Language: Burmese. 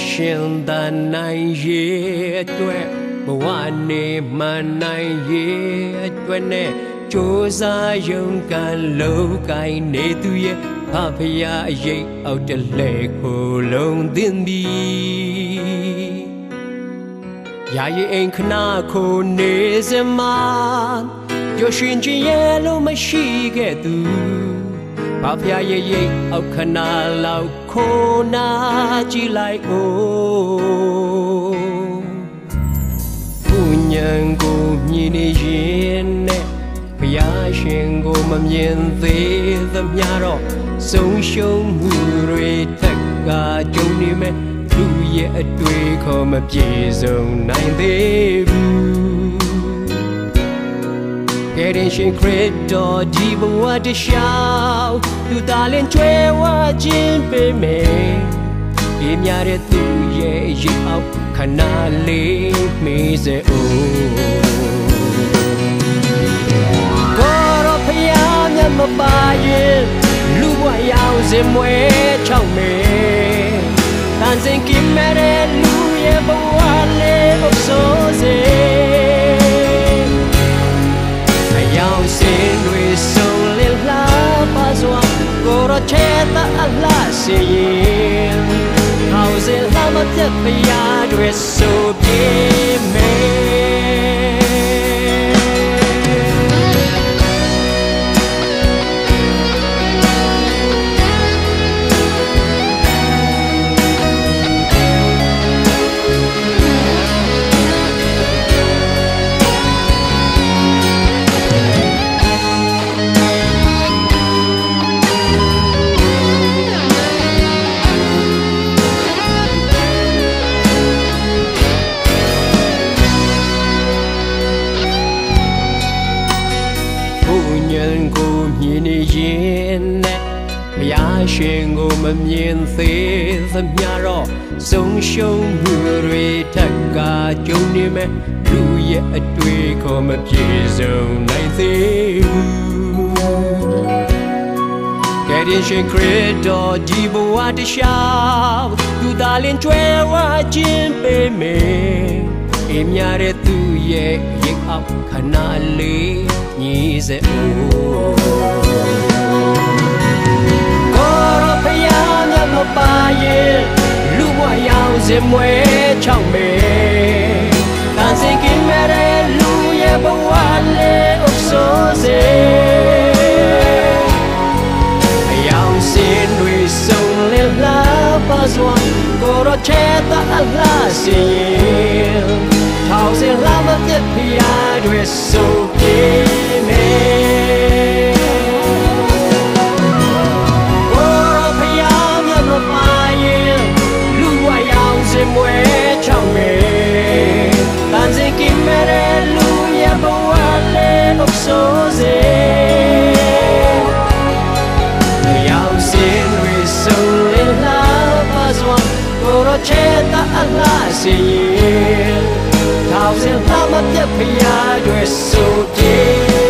ရှင်သာနိုင်ရဲ့အတွက်ဘဝနေမှနိုင်ရဲ့အတွက်နဲ့ကြိုးစားရုန်းကန်လုံးကိုင်းနေသူရဲ့ဖဖရာအရေးအောက်တလဲကိုလုံးသင်သည်ယာယီအိမ်ခနာကိုနေစမှာပျော်ရွှင်ခြင်းရဲ့လို့မရှိခဲ့သူဘာဖျားရဲ့ရိတ်အောက်ခနာလောက်ခိုးနာကြည့်လိုက်ဘုညံကိုမြင်နေရင်နဲ့ဘုရားရှင်ကိုမမြင်သေးသမျှတော့ဆုံးရှုံးမှုတွေထက်ကကြုံနေမယ်လူရဲ့အတွေ့ခေါ်မပြေဆုံးနိုင်သေးဘူးကဲရင်ရှင်ခရစ်တော်ဒီဘဝတလျှောက်သူသားလင်ကျွဲဝခြင်းပေးမယ်ပြမြတဲ့သူရဲ့ရိပ်အောက်ခဏလေးမေးစေကိုရောဖျားမြတ်မပါရင်လူဘဝရောက်စင်မွဲချောက်မယ်တန်စင်ကိမဲတဲ့လူရဲ့ဘဝလေးအဆိုးစေစင်တွေဆုံးလည်လာပါစွာကိုရချေတာအလားစီရင်ဟောင်းစင်လာမပြတ်ဖရာတွေဆိုပြေမယ်ကိုမြင်နေရင်နဲ့ဘုရားရှင်ကိုမမြင်သေးသမျှတော့ဆုံးရှုံးမှုတွေထက်ကကြုံနေမယ်လူရဲ့အတွေ့ခေါ်မပြေဆုံးနိုင်သေးဘူးကဲရင်ရှင်ခရစ်တော်ဒီဘဝတလျှောက်သူသားလင်ကျွဲဝခြင်းပေးမယ်အေးမြတဲ့သူရဲ့ရိပ်အောက်ခဏလေးညီစေကိုရောဖျားမြတ်မပါရင်လူဘဝရောက်စင်မွဲချောက်မယ်တန်စင်ကိမဲတဲ့လူရဲ့ဘဝလေးအဆိုးစေအယောင်စင်တွေဆုံးလည်လာပါစွာကိုရောချေတာအလားစီရင်ထောင်စင်လာမပြတ်ဖျားတွေဆိုပြေမယ်ကိုရောဖျားမြတ်မပါရင်လူဘဝရောက်စင်မွဲချောက်မယ်တန်စင်ကိမဲတဲ့လူရဲ့ဘဝလေးအဆိုးစေအယောင်စင်တွေဆုံးလည်လာပါစွာကိုရောချေတာအလားစီရင်ထောင်စင်လာမပြတ်ဖျားတွေဆိုပြေ